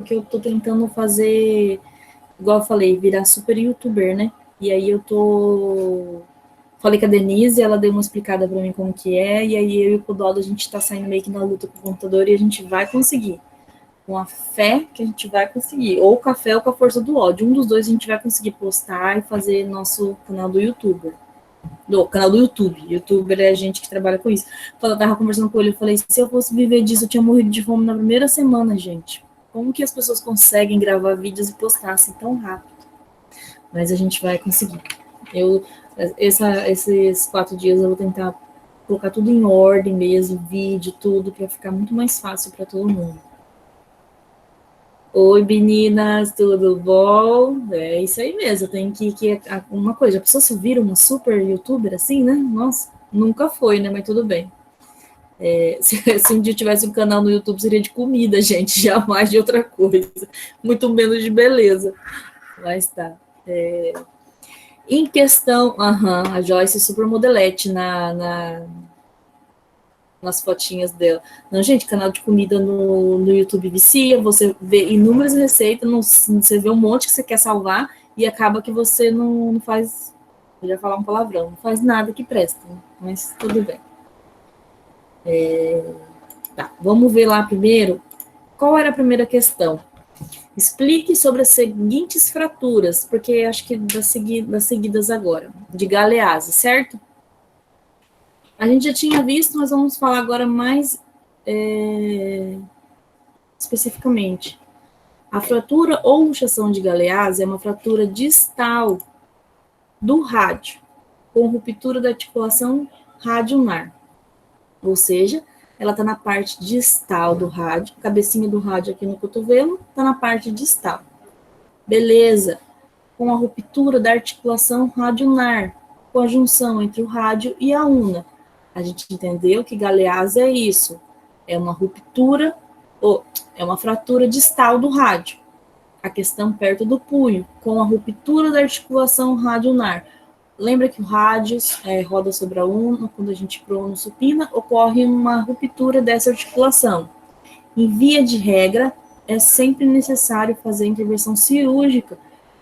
porque eu tô tentando fazer, igual eu falei, virar super youtuber, né? E aí eu tô... Falei com a Denise, ela deu uma explicada pra mim como que é, e aí eu e o Codolo, a gente tá saindo meio que na luta com o computador e a gente vai conseguir. Com a fé que a gente vai conseguir. Ou com a fé ou com a força do ódio. Um dos dois a gente vai conseguir postar e fazer nosso canal do YouTuber. Do canal do YouTube. YouTuber é a gente que trabalha com isso. Eu tava conversando com ele, eu falei, se eu fosse viver disso, eu tinha morrido de fome na primeira semana, gente. Como que as pessoas conseguem gravar vídeos e postar assim tão rápido? Mas a gente vai conseguir. Eu, esses 4 dias eu vou tentar colocar tudo em ordem mesmo, vídeo, tudo, para ficar muito mais fácil para todo mundo. Oi, meninas, tudo bom? É isso aí mesmo, tem que uma coisa, a pessoa se vira uma super youtuber assim, né? Nossa, nunca foi, né? Mas tudo bem. Se um dia tivesse um canal no YouTube, seria de comida, gente, jamais de outra coisa, muito menos de beleza. Mas tá. Em questão, a Joyce super modelete nas fotinhas dela. Não, gente, canal de comida no YouTube vicia, você vê inúmeras receitas, você vê um monte que você quer salvar e acaba que você não faz, eu já falar um palavrão, não faz nada que presta, né? Mas tudo bem. Tá, vamos ver lá primeiro. Qual era a primeira questão? Explique sobre as seguintes fraturas, porque acho que das seguidas agora, de Galeazzi, certo? A gente já tinha visto, mas vamos falar agora mais especificamente. A fratura ou luxação de Galeazzi é uma fratura distal do rádio, com ruptura da articulação radionar, ou seja, ela está na parte distal do rádio, a cabecinha do rádio aqui no cotovelo está na parte distal. Beleza, com a ruptura da articulação radionar, com a junção entre o rádio e a una. A gente entendeu que Galeazzi é isso, é uma ruptura, ou é uma fratura distal do rádio, a questão perto do punho, com a ruptura da articulação radionar. Lembra que o rádio roda sobre a una, quando a gente prona supina, ocorre uma ruptura dessa articulação. Em via de regra, é sempre necessário fazer intervenção cirúrgica,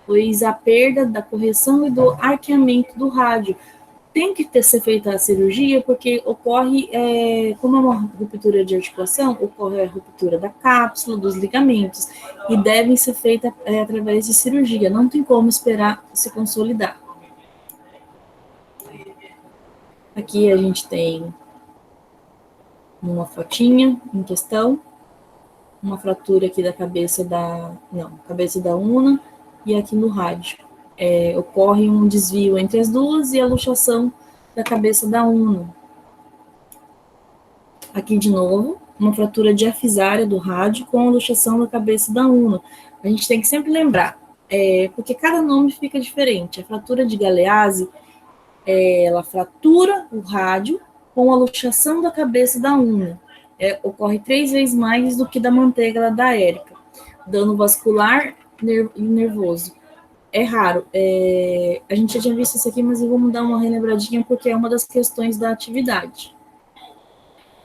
pois a perda da correção e do arqueamento do rádio tem que ser feita a cirurgia, porque ocorre, como é uma ruptura de articulação, ocorre a ruptura da cápsula, dos ligamentos, e devem ser feitas através de cirurgia, não tem como esperar se consolidar. Aqui a gente tem uma fotinha em questão, uma fratura aqui da cabeça cabeça da una, e aqui no rádio. Ocorre um desvio entre as duas e a luxação da cabeça da una. Aqui de novo, uma fratura diafisária do rádio com a luxação da cabeça da una. A gente tem que sempre lembrar, porque cada nome fica diferente. A fratura de Galeazzi, ela fratura o rádio com a luxação da cabeça da una. Ocorre 3 vezes mais do que da manteiga da Érica. Dano vascular e nervoso. É raro. A gente já tinha visto isso aqui, mas eu vou dar uma relembradinha porque é uma das questões da atividade.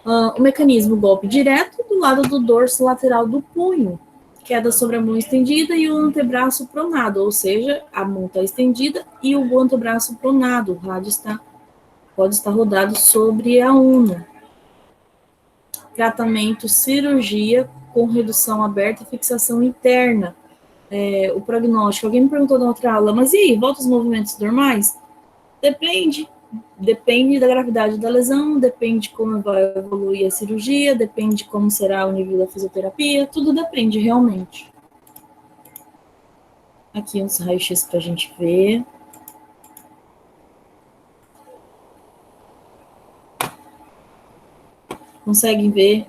O mecanismo golpe direto do lado do dorso lateral do punho, queda sobre a mão estendida e o antebraço pronado, ou seja, a mão está estendida e o antebraço pronado, o rádio pode estar rodado sobre a una. Tratamento, cirurgia com redução aberta e fixação interna. O prognóstico, alguém me perguntou na outra aula, mas e aí, volta os movimentos normais? Depende da gravidade da lesão, depende de como vai evoluir a cirurgia, depende de como será o nível da fisioterapia, tudo depende realmente. Aqui uns raios-x para a gente ver. Conseguem ver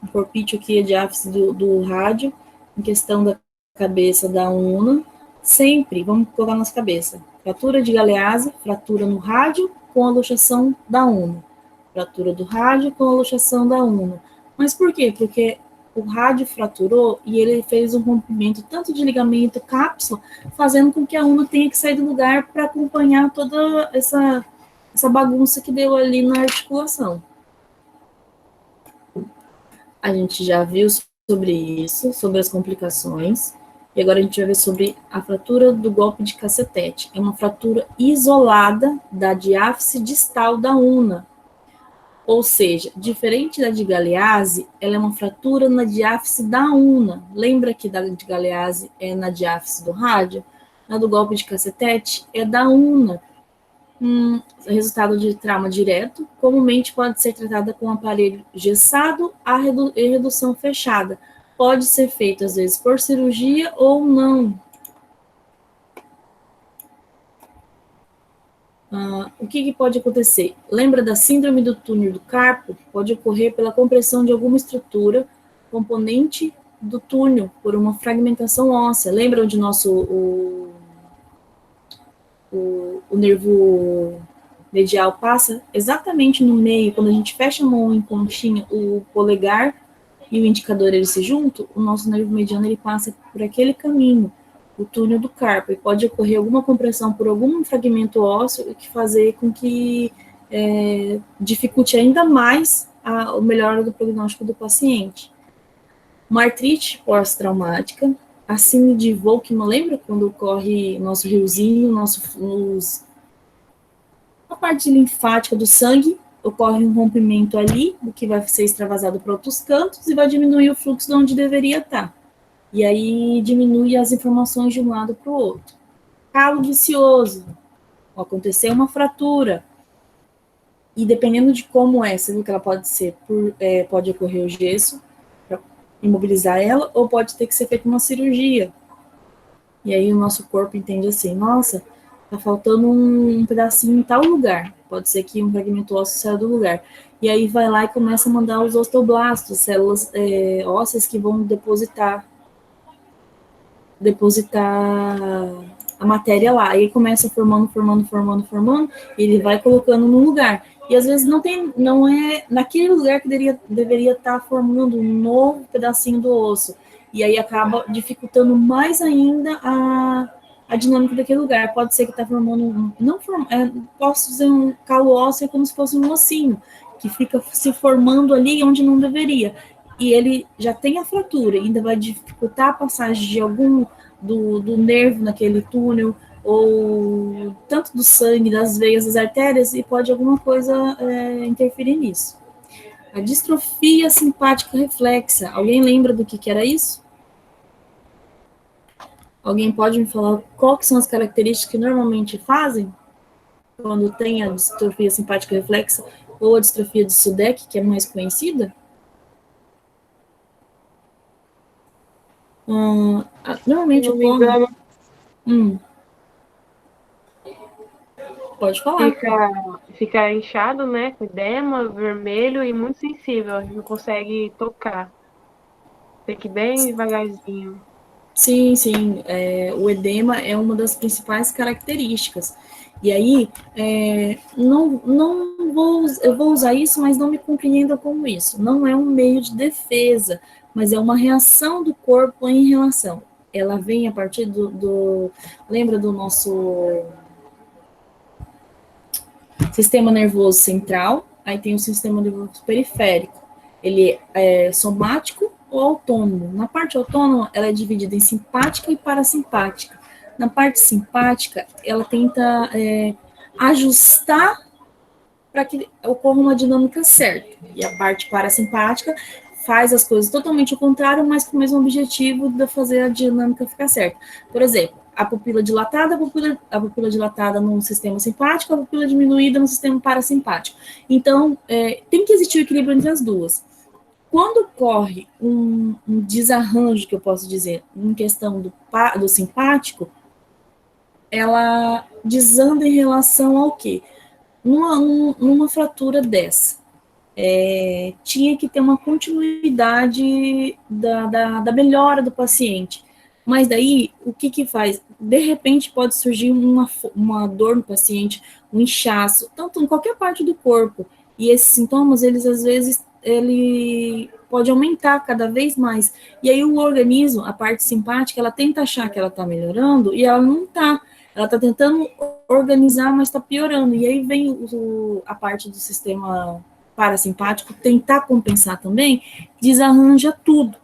o corpício aqui de ápice do rádio, em questão da cabeça da una. Sempre, vamos colocar na nossa cabeça, fratura de Galeazzi, fratura no rádio com a luxação da una. Fratura do rádio com a luxação da una. Mas por quê? Porque o rádio fraturou e ele fez um rompimento tanto de ligamento cápsula, fazendo com que a una tenha que sair do lugar para acompanhar toda essa bagunça que deu ali na articulação. A gente já viu sobre isso, sobre as complicações. E agora a gente vai ver sobre a fratura do golpe de cacetete. É uma fratura isolada da diáfise distal da una. Ou seja, diferente da de Galeazzi, ela é uma fratura na diáfise da una. Lembra que da de Galeazzi é na diáfise do rádio? Na do golpe de cacetete é da una. Resultado de trauma direto, comumente pode ser tratada com aparelho gessado e redução fechada. Pode ser feito, às vezes, por cirurgia ou não. O que pode acontecer? Lembra da síndrome do túnel do carpo? Pode ocorrer pela compressão de alguma estrutura, componente do túnel, por uma fragmentação óssea. Lembra onde o nervo medial passa? Exatamente no meio, quando a gente fecha a mão em conchinha, o polegar e o indicador eles se juntam, o nosso nervo mediano ele passa por aquele caminho, o túnel do carpo, e pode ocorrer alguma compressão por algum fragmento ósseo que fazer com que dificulte ainda mais a melhora do prognóstico do paciente. Uma artrite pós-traumática, a síndrome de Volkmann, lembra quando ocorre nosso riozinho, a parte linfática do sangue, ocorre um rompimento ali, o que vai ser extravasado para outros cantos e vai diminuir o fluxo de onde deveria estar. E aí diminui as informações de um lado para o outro. Calo vicioso, aconteceu uma fratura, e dependendo de como é, você viu que ela pode ser, pode ocorrer o gesso, para imobilizar ela, ou pode ter que ser feita uma cirurgia. E aí o nosso corpo entende assim, nossa, tá faltando um pedacinho em tal lugar. Pode ser que um fragmento ósseo saia do lugar. E aí vai lá e começa a mandar os osteoblastos, células ósseas que vão depositar a matéria lá. Aí começa formando, e ele vai colocando no lugar. E às vezes não é naquele lugar que deveria estar formando um novo pedacinho do osso. E aí acaba dificultando mais ainda a dinâmica daquele lugar. Pode ser que está formando posso dizer um calo ósseo, como se fosse um ossinho, que fica se formando ali onde não deveria. E ele já tem a fratura, ainda vai dificultar a passagem de algum do nervo naquele túnel, ou tanto do sangue, das veias, das artérias, e pode alguma coisa interferir nisso. A distrofia simpática reflexa, alguém lembra do que era isso? Alguém pode me falar quais são as características que normalmente fazem quando tem a distrofia simpática reflexa ou a distrofia de Sudeck, que é mais conhecida? Normalmente ocorre. Pode falar. Fica inchado, né? Com edema, vermelho e muito sensível. A gente não consegue tocar. Tem que ir bem devagarzinho. Sim. O edema é uma das principais características. E aí, eu vou usar isso, mas não me compreenda como isso. Não é um meio de defesa, mas é uma reação do corpo em relação. Ela vem a partir lembra do nosso sistema nervoso central, aí tem o sistema nervoso periférico. Ele é somático ou autônomo. Na parte autônoma, ela é dividida em simpática e parasimpática. Na parte simpática, ela tenta ajustar para que ocorra uma dinâmica certa. E a parte parasimpática faz as coisas totalmente ao contrário, mas com o mesmo objetivo de fazer a dinâmica ficar certa. Por exemplo, a pupila dilatada no sistema simpático, a pupila diminuída no sistema parasimpático. Então, tem que existir o equilíbrio entre as duas. Quando ocorre um desarranjo, que eu posso dizer, em questão do simpático, ela desanda em relação ao quê? Numa fratura dessa, tinha que ter uma continuidade da melhora do paciente. Mas daí, o que faz? De repente pode surgir uma dor no paciente, um inchaço, tanto em qualquer parte do corpo. E esses sintomas, eles às vezes, ele pode aumentar cada vez mais. E aí o organismo, a parte simpática, ela tenta achar que ela está melhorando e ela não está. Ela está tentando organizar, mas está piorando. E aí vem a parte do sistema parasimpático tentar compensar também, desarranja tudo.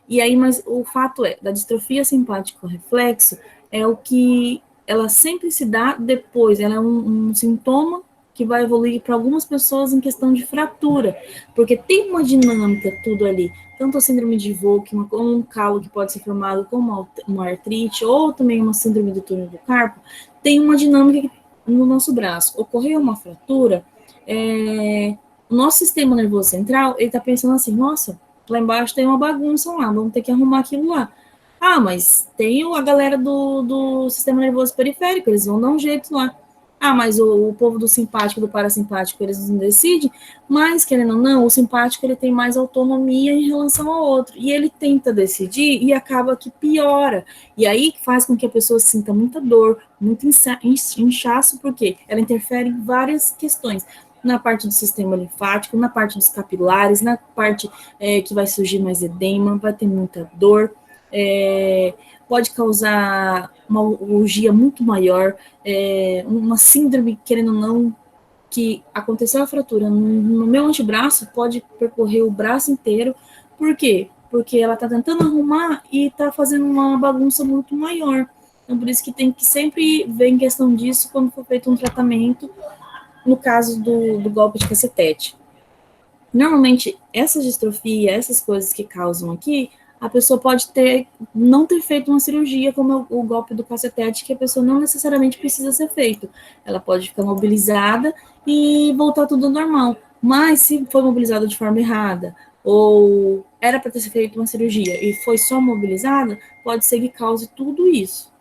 E aí, mas o fato é, da distrofia simpática reflexo é o que ela sempre se dá depois, ela é um sintoma que vai evoluir para algumas pessoas em questão de fratura, porque tem uma dinâmica tudo ali, tanto a síndrome de Volk, um calo que pode ser formado com uma artrite, ou também uma síndrome do túnel do carpo, tem uma dinâmica no nosso braço. Ocorreu uma fratura, o nosso sistema nervoso central, ele está pensando assim, nossa, lá embaixo tem uma bagunça lá, vamos ter que arrumar aquilo lá. Ah, mas tem a galera do sistema nervoso periférico, eles vão dar um jeito lá. Ah, mas o povo do simpático, do parasimpático, eles não decidem, mas, querendo ou não, o simpático ele tem mais autonomia em relação ao outro, e ele tenta decidir e acaba que piora, e aí faz com que a pessoa sinta muita dor, muito inchaço, porque ela interfere em várias questões, na parte do sistema linfático, na parte dos capilares, na parte que vai surgir mais edema, vai ter muita dor, pode causar uma urgia muito maior, uma síndrome, querendo ou não, que aconteceu a fratura no meu antebraço, pode percorrer o braço inteiro. Por quê? Porque ela está tentando arrumar e está fazendo uma bagunça muito maior. Então, por isso que tem que sempre ver em questão disso quando for feito um tratamento, no caso do golpe de cacetete. Normalmente, essa distrofia, essas coisas que causam aqui, a pessoa pode não ter feito uma cirurgia, como o golpe do cacetete, que a pessoa não necessariamente precisa ser feito. Ela pode ficar mobilizada e voltar tudo normal. Mas se foi mobilizada de forma errada, ou era para ter feito uma cirurgia e foi só mobilizada, pode ser que cause tudo isso.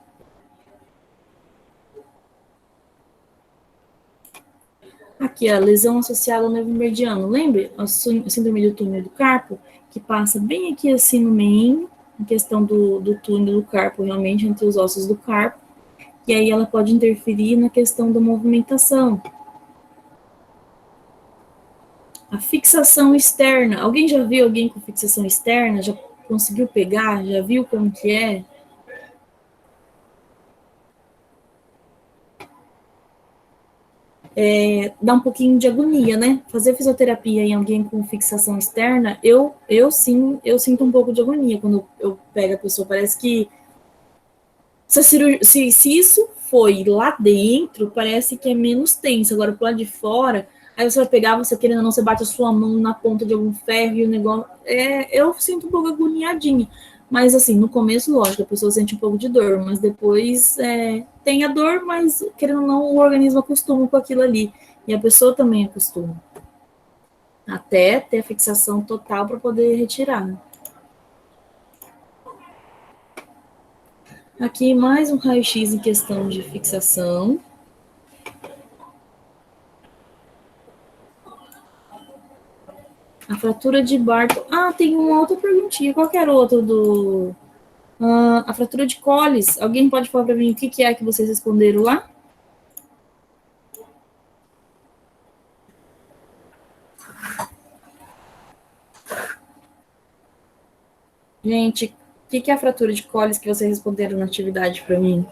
Aqui, a lesão associada ao nervo mediano. Lembra? A síndrome do túnel do carpo, que passa bem aqui assim no meio, em questão do túnel do carpo, realmente, entre os ossos do carpo. E aí ela pode interferir na questão da movimentação. A fixação externa. Alguém já viu alguém com fixação externa? Já conseguiu pegar? Já viu como que é? Dá um pouquinho de agonia, né? Fazer fisioterapia em alguém com fixação externa, eu sinto um pouco de agonia quando eu pego a pessoa. Parece que se isso foi lá dentro, parece que é menos tenso. Agora, pro lado de fora, aí você vai pegar, você querendo ou não, você bate a sua mão na ponta de algum ferro e o negócio... eu sinto um pouco agoniadinha. Mas, assim, no começo, lógico, a pessoa sente um pouco de dor, mas depois tem a dor, mas, querendo ou não, o organismo acostuma com aquilo ali. E a pessoa também acostuma. Até ter a fixação total para poder retirar. Aqui, mais um raio-x em questão de fixação. A fratura de Barton. Ah, tem uma outra perguntinha. Qualquer outra do... a fratura de Colles. Alguém pode falar para mim o que é que vocês responderam lá? Gente, o que é a fratura de Colles que vocês responderam na atividade para mim?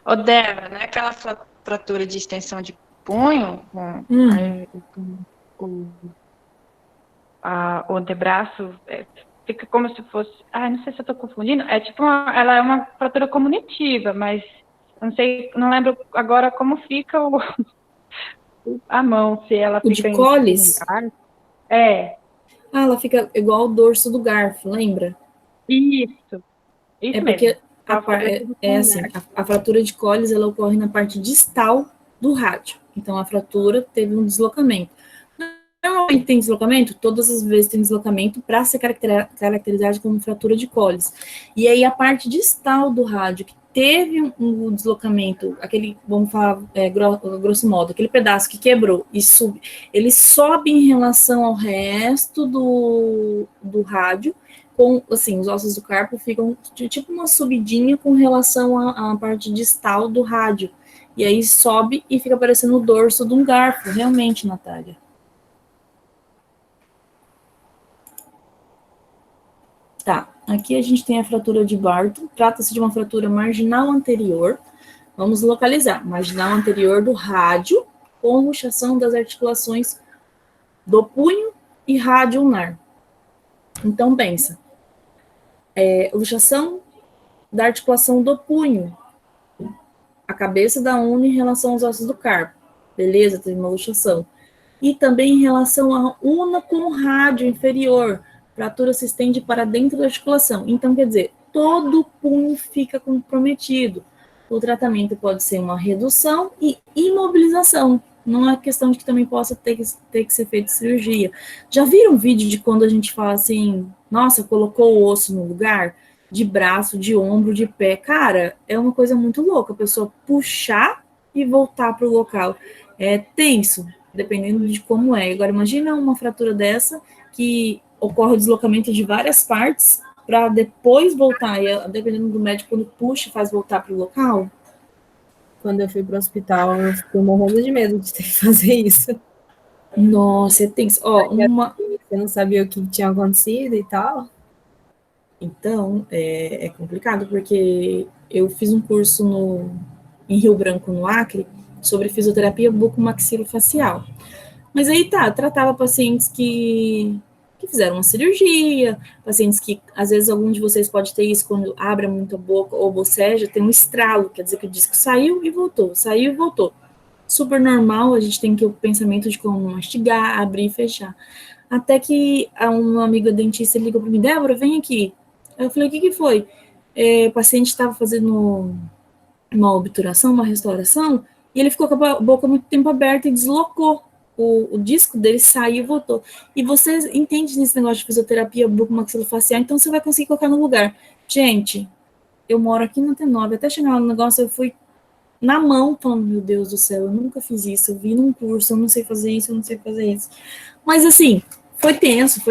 Ô, Débora, não é aquela fratura de extensão de punho? O antebraço fica como se fosse... não sei se eu estou confundindo. Ela é uma fratura comunitiva, mas eu não lembro agora como fica a mão, se ela fica... O de Colles? Ela fica igual o dorso do garfo, lembra? Isso mesmo. Porque a fratura de Colles, ela ocorre na parte distal do rádio. Então, a fratura teve um deslocamento. Normalmente tem deslocamento? Todas as vezes tem deslocamento para ser caracterizado como fratura de Colles. E aí, a parte distal do rádio, que teve um deslocamento, aquele, vamos falar grosso modo, aquele pedaço que quebrou e ele sobe em relação ao resto do rádio, assim, os ossos do carpo ficam tipo uma subidinha com relação à parte distal do rádio. E aí sobe e fica parecendo o dorso de um garfo, realmente, Natália. Tá, aqui a gente tem a fratura de Barton, trata-se de uma fratura marginal anterior. Vamos localizar, marginal anterior do rádio, com luxação das articulações do punho e rádio ulnar. Então, pensa, luxação da articulação do punho, a cabeça da una em relação aos ossos do carpo, beleza, tem uma luxação. E também em relação à una com o rádio inferior, a fratura se estende para dentro da articulação. Então, quer dizer, todo o punho fica comprometido. O tratamento pode ser uma redução e imobilização. Não é questão de que também possa ter que ser feita cirurgia. Já viram um vídeo de quando a gente fala assim, nossa, colocou o osso no lugar? De braço, de ombro, de pé. Cara, é uma coisa muito louca. A pessoa puxar e voltar para o local. É tenso, dependendo de como é. Agora, imagina uma fratura dessa que ocorre o deslocamento de várias partes para depois voltar. E dependendo do médico, quando puxa, faz voltar para o local. Quando eu fui pro hospital, eu fiquei morrendo de medo de ter que fazer isso. Nossa, é tenso. Ó, Você não sabia o que tinha acontecido e tal. Então, é complicado, porque eu fiz um curso em Rio Branco, no Acre, sobre fisioterapia bucomaxilofacial. Mas aí tá, tratava pacientes que fizeram uma cirurgia, pacientes que, às vezes, algum de vocês pode ter isso quando abre muito a boca ou boceja, tem um estralo, quer dizer que o disco saiu e voltou, saiu e voltou. Super normal, a gente tem que o pensamento de como mastigar, abrir e fechar. Até que uma amiga dentista ligou para mim, Débora, vem aqui. Eu falei, o que foi? O paciente estava fazendo uma obturação, uma restauração, e ele ficou com a boca muito tempo aberta e deslocou. O disco dele saiu e voltou. E você entende nesse negócio de fisioterapia bucomaxilofacial, então você vai conseguir colocar no lugar. Gente, eu moro aqui no T9, até chegar lá no negócio, eu fui na mão, falando, meu Deus do céu, eu nunca fiz isso, eu vi num curso, eu não sei fazer isso, eu não sei fazer isso. Mas assim, foi tenso,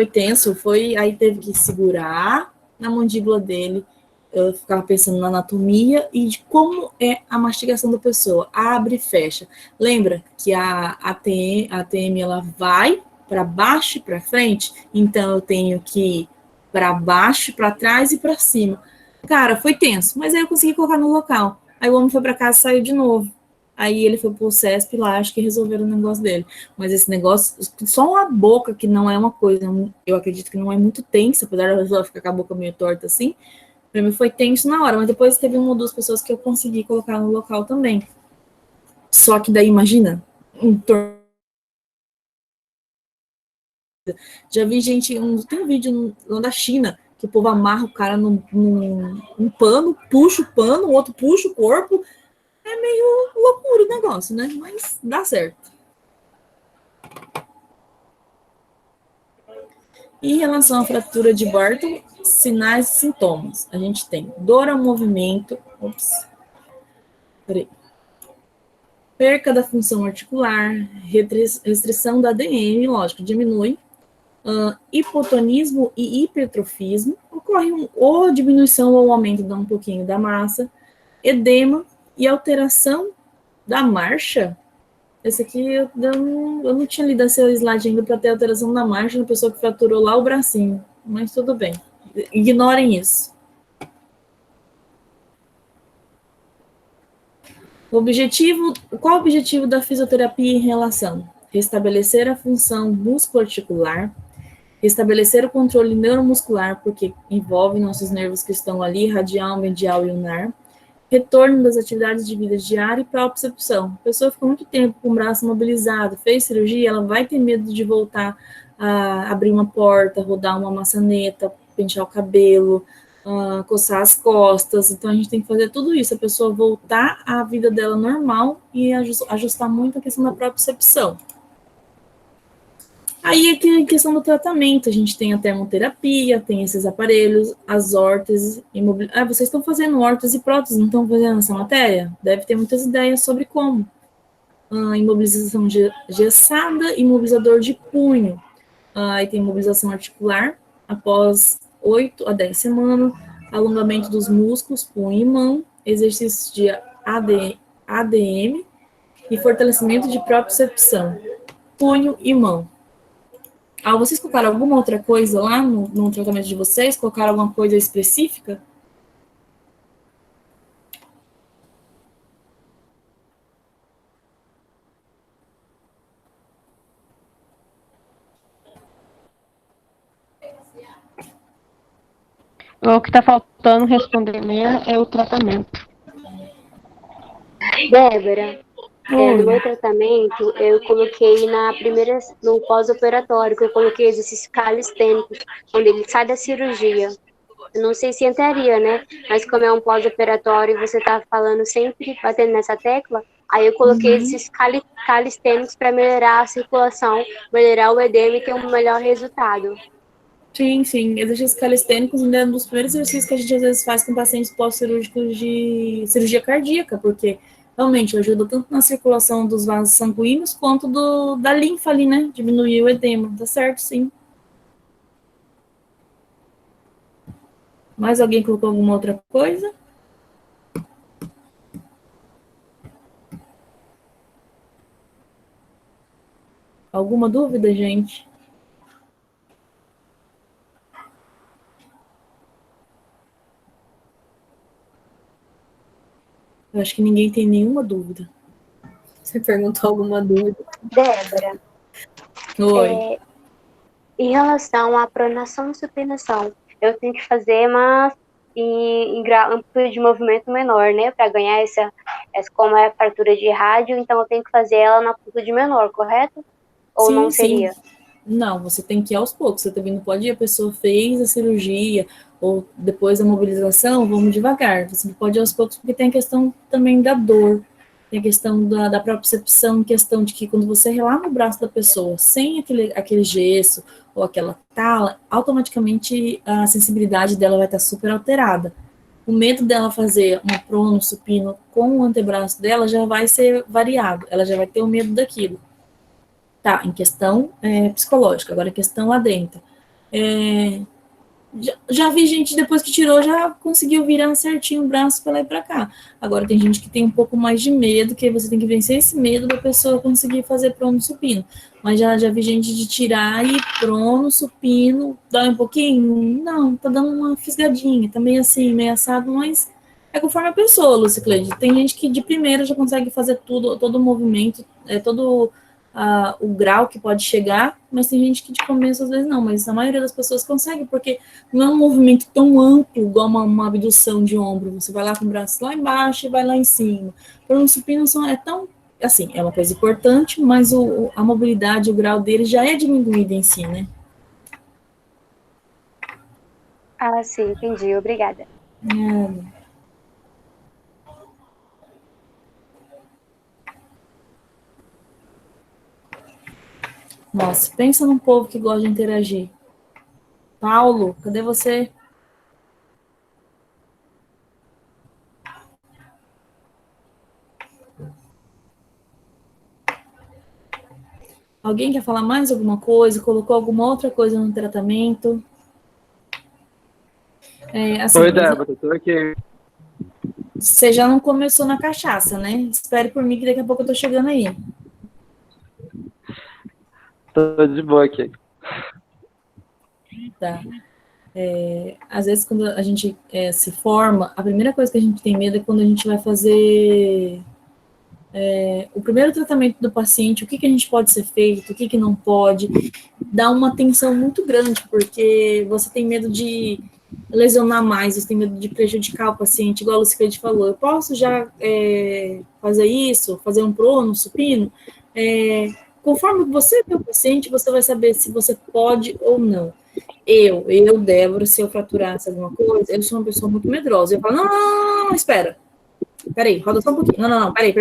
aí teve que segurar na mandíbula dele, eu ficava pensando na anatomia e de como é a mastigação da pessoa, abre e fecha. Lembra que a ATM ela vai para baixo e para frente, então eu tenho que ir para baixo, para trás e para cima. Cara, foi tenso, mas aí eu consegui colocar no local. Aí o homem foi para casa e saiu de novo. Aí ele foi pro CESP lá, acho que resolveram o negócio dele. Mas esse negócio, só uma boca que não é uma coisa, eu acredito que não é muito tensa, apesar da pessoa ficar com a boca meio torta assim, pra mim foi tenso na hora, mas depois teve uma ou duas pessoas que eu consegui colocar no local também. Só que daí, imagina, já vi gente, tem um vídeo lá da China, que o povo amarra o cara num pano, puxa o pano, o outro puxa o corpo, é meio loucura o negócio, né? Mas dá certo. Em relação à fratura de Barton, sinais e sintomas. A gente tem dor ao movimento, perca da função articular, restrição da ADM, lógico, diminui, hipotonismo e hipertrofismo, ocorre ou diminuição ou aumento de um pouquinho da massa, edema e alteração da marcha. Esse aqui eu não tinha lido esse slide ainda para ter alteração da marcha na pessoa que fraturou lá o bracinho, mas tudo bem. Ignorem isso. Qual o objetivo da fisioterapia em relação? Restabelecer a função musculoarticular, restabelecer o controle neuromuscular, porque envolve nossos nervos que estão ali, radial, medial e ulnar, retorno das atividades de vida diária e propriocepção. A pessoa ficou muito tempo com o braço mobilizado, fez cirurgia, ela vai ter medo de voltar a abrir uma porta, rodar uma maçaneta, pentear o cabelo, coçar as costas. Então, a gente tem que fazer tudo isso, a pessoa voltar à vida dela normal e ajustar muito a questão da propriocepção. Aí aqui a questão do tratamento, a gente tem a termoterapia, tem esses aparelhos, as órteses, vocês estão fazendo órteses e próteses, não estão fazendo essa matéria? Deve ter muitas ideias sobre como. Imobilização gessada, imobilizador de punho. Aí tem imobilização articular, após 8 a 10 semanas, alongamento dos músculos, punho e mão, exercícios de ADM e fortalecimento de propriocepção, punho e mão. Vocês colocaram alguma outra coisa lá no tratamento de vocês? Colocaram alguma coisa específica? O que está faltando responder mesmo é o tratamento. Débora, no Oi. meu tratamento, eu coloquei no pós-operatório, que eu coloquei exercícios calistênicos, quando ele sai da cirurgia. Eu não sei se entraria, né? Mas como é um pós-operatório e você tá falando sempre, batendo nessa tecla, aí eu coloquei esses calistênicos para melhorar a circulação, melhorar o edema e ter um melhor resultado. Sim, sim. Exercícios calistênicos ainda é um dos primeiros exercícios que a gente às vezes faz com pacientes pós-cirúrgicos de cirurgia cardíaca, porque realmente ajuda tanto na circulação dos vasos sanguíneos quanto da linfa ali, né? Diminuir o edema. Tá certo, sim. Mais alguém colocou alguma outra coisa? Alguma dúvida, gente? Eu acho que ninguém tem nenhuma dúvida. Você perguntou alguma dúvida? Débora, Oi. em relação à pronação e supinação, eu tenho que fazer, mas em amplitude de movimento menor, né? Para ganhar essa, como é a fratura de rádio, então eu tenho que fazer ela na amplitude menor, correto? Ou não Sim, sim. seria? Não, você tem que ir aos poucos. Você também não pode ir, a pessoa fez a cirurgia, ou depois da mobilização, vamos devagar. Você não pode ir aos poucos, porque tem a questão também da dor, tem a questão da propriocepção, questão de que quando você relar no braço da pessoa, sem aquele gesso ou aquela tala, automaticamente a sensibilidade dela vai estar super alterada. O medo dela fazer um prono supino com o antebraço dela já vai ser variado, ela já vai ter o medo daquilo. Tá, em questão psicológica, agora em questão lá dentro. Já vi gente, depois que tirou, já conseguiu virar certinho o braço para lá e para cá. Agora tem gente que tem um pouco mais de medo, que você tem que vencer esse medo da pessoa conseguir fazer prono supino. Mas já vi gente de tirar e prono supino, dói um pouquinho? Não, tá dando uma fisgadinha, tá meio assim, meio assado, mas é conforme a pessoa, Lucicleide. Tem gente que de primeira já consegue fazer tudo, todo o movimento, todo o grau que pode chegar, mas tem gente que de começo às vezes não, mas a maioria das pessoas consegue, porque não é um movimento tão amplo igual uma abdução de ombro. Você vai lá com o braço lá embaixo e vai lá em cima. Prono supino é tão, assim, é uma coisa importante, mas a mobilidade, o grau dele já é diminuído em si, né? Ah, sim, entendi. Obrigada. Nossa, pensa num povo que gosta de interagir. Paulo, cadê você? Alguém quer falar mais alguma coisa? Colocou alguma outra coisa no tratamento? Assim, Oi, Débora, tô aqui. você já não começou na cachaça, né? Espere por mim que daqui a pouco eu tô chegando aí. Tô de boa aqui. Tá. Às vezes, quando a gente se forma, a primeira coisa que a gente tem medo é quando a gente vai fazer o primeiro tratamento do paciente, o que a gente pode ser feito, o que não pode. Dá uma tensão muito grande, porque você tem medo de lesionar mais, você tem medo de prejudicar o paciente, igual a Lucicleide falou. Eu posso já fazer isso, fazer um prono, supino? Conforme você vê o paciente, você vai saber se você pode ou não. Eu, Débora, se eu fraturasse alguma coisa, eu sou uma pessoa muito medrosa. Eu falo, não, espera. Peraí, roda só um pouquinho. Não, peraí.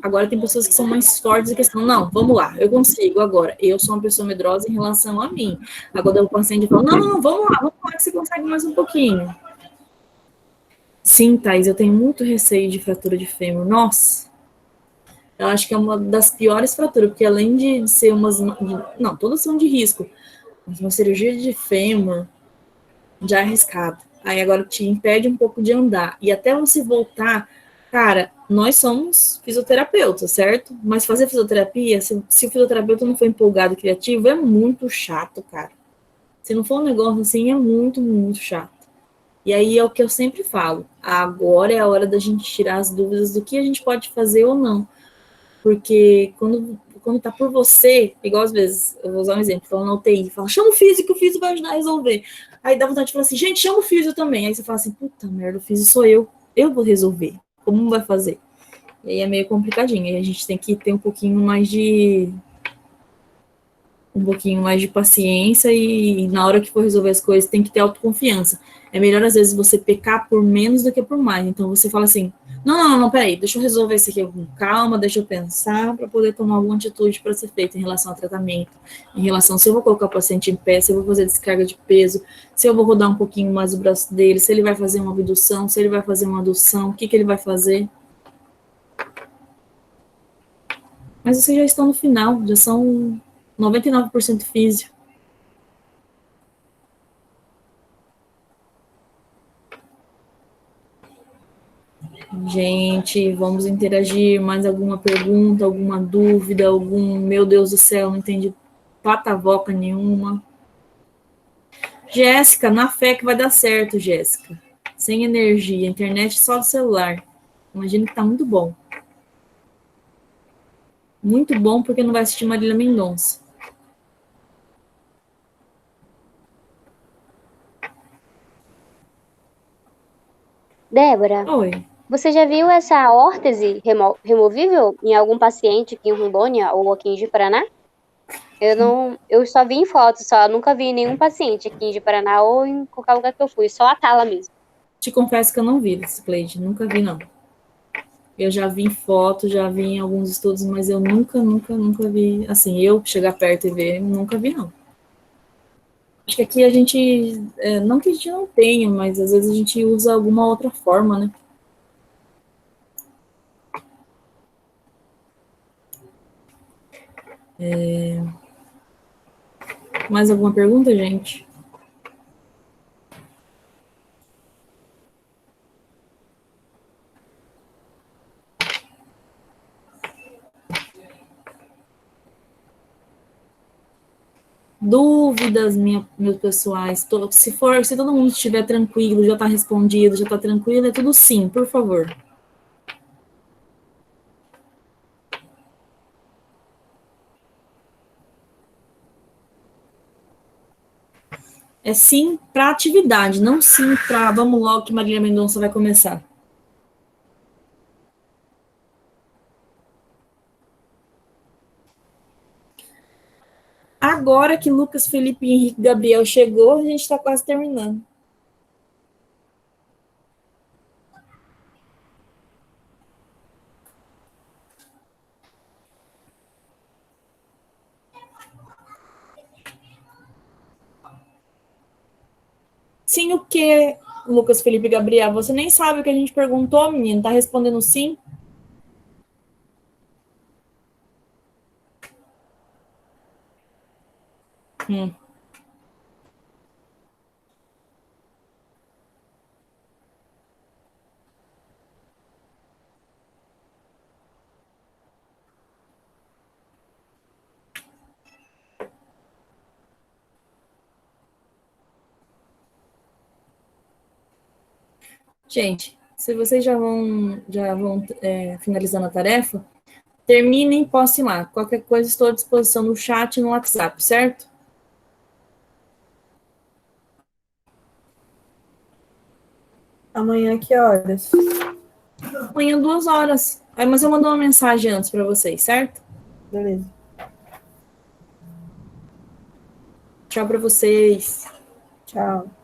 Agora tem pessoas que são mais fortes e que estão, não, vamos lá, eu consigo agora. Eu sou uma pessoa medrosa em relação a mim. Agora o paciente fala, não, vamos lá, que você consegue mais um pouquinho. Sim, Thais, eu tenho muito receio de fratura de fêmur. Nossa, eu acho que é uma das piores fraturas, porque além de ser umas... Não, todas são de risco. Mas uma cirurgia de fêmur já é arriscado. Aí agora te impede um pouco de andar. E até você voltar, cara, nós somos fisioterapeutas, certo? Mas fazer fisioterapia, se o fisioterapeuta não for empolgado e criativo, é muito chato, cara. Se não for um negócio assim, é muito, muito chato. E aí é o que eu sempre falo. Agora é a hora da gente tirar as dúvidas do que a gente pode fazer ou não. Porque quando tá por você, igual às vezes, eu vou usar um exemplo, falando na UTI, fala, chama o físico vai ajudar a resolver. Aí dá vontade de falar assim, gente, chama o físio também. Aí você fala assim, puta merda, o físio sou eu vou resolver. Como vai fazer? E aí é meio complicadinho. Aí a gente tem que ter um pouquinho mais de paciência e na hora que for resolver as coisas tem que ter autoconfiança. É melhor às vezes você pecar por menos do que por mais. Então você fala assim, não, peraí, deixa eu resolver isso aqui com calma, deixa eu pensar para poder tomar alguma atitude para ser feita em relação ao tratamento, em relação se eu vou colocar o paciente em pé, se eu vou fazer descarga de peso, se eu vou rodar um pouquinho mais o braço dele, se ele vai fazer uma abdução, se ele vai fazer uma adução, o que ele vai fazer. Mas vocês já estão no final, já são 99% físio. Gente, vamos interagir. Mais alguma pergunta, alguma dúvida, meu Deus do céu, não entendi patavoca nenhuma. Jéssica, na fé que vai dar certo, Jéssica. Sem energia, internet só do celular. Imagino que tá muito bom. Muito bom porque não vai assistir Marília Mendonça. Débora, Oi. você já viu essa órtese removível em algum paciente aqui em Rondônia ou aqui em Ji-Paraná? Eu só vi em fotos, só nunca vi nenhum paciente aqui em Ji-Paraná ou em qualquer lugar que eu fui, só a Tala mesmo. Te confesso que eu não vi esse Cleide, nunca vi, não. Eu já vi em foto, já vi em alguns estudos, mas eu nunca vi, assim, eu chegar perto e ver, nunca vi, não. Acho que aqui a gente, não que a gente não tenha, mas às vezes a gente usa alguma outra forma, né? Mais alguma pergunta, gente? Dúvidas, meus pessoais? Se todo mundo estiver tranquilo, já está respondido, já está tranquilo, é tudo sim, por favor. É sim para atividade, não sim para vamos logo que Marília Mendonça vai começar. Agora que Lucas, Felipe, Henrique e Gabriel chegou, a gente está quase terminando. Sim, o que, Lucas, Felipe e Gabriel? Você nem sabe o que a gente perguntou, menino. Tá respondendo sim? Hum. Gente, se vocês já vão finalizando a tarefa, terminem e postem lá. Qualquer coisa, estou à disposição no chat e no WhatsApp, certo? Amanhã, que horas? Amanhã, 2 horas. Mas eu mando uma mensagem antes para vocês, certo? Beleza. Tchau para vocês. Tchau.